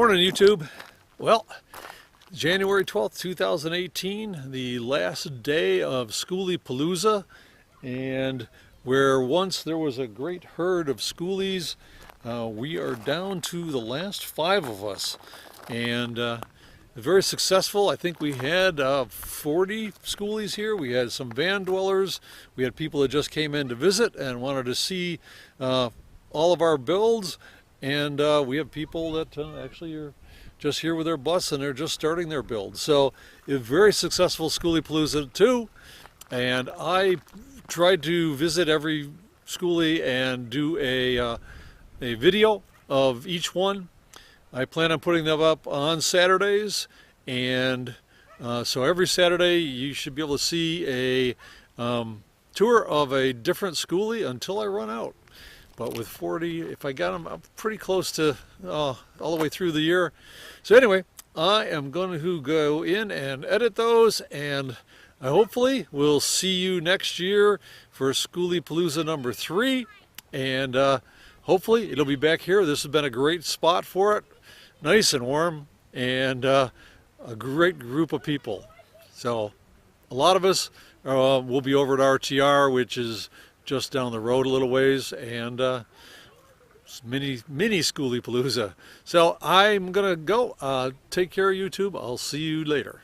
Morning, YouTube. Well, January 12th, 2018, the last day of Skooliepalooza, and where once there was a great herd of schoolies, we are down to the last 5 of us, and very successful. I think we had 40 schoolies here. We had some van dwellers. We had people that just came in to visit and wanted to see all of our builds. And we have people that actually are just here with their bus and they're just starting their build. So a very successful Skooliepalooza II. And I tried to visit every schoolie and do a video of each one. I plan on putting them up on Saturdays. And so every Saturday you should be able to see a tour of a different schoolie until I run out. But with 40, if I got them, I'm pretty close to all the way through the year. So anyway, I am going to go in and edit those, and I hopefully will see you next year for Skooliepalooza number 3. And hopefully it'll be back here. This has been a great spot for it. Nice and warm, and a great group of people. So a lot of us will be over at RTR, which is just down the road a little ways, and mini Skooliepalooza. So I'm gonna go. Take care, YouTube. I'll see you later.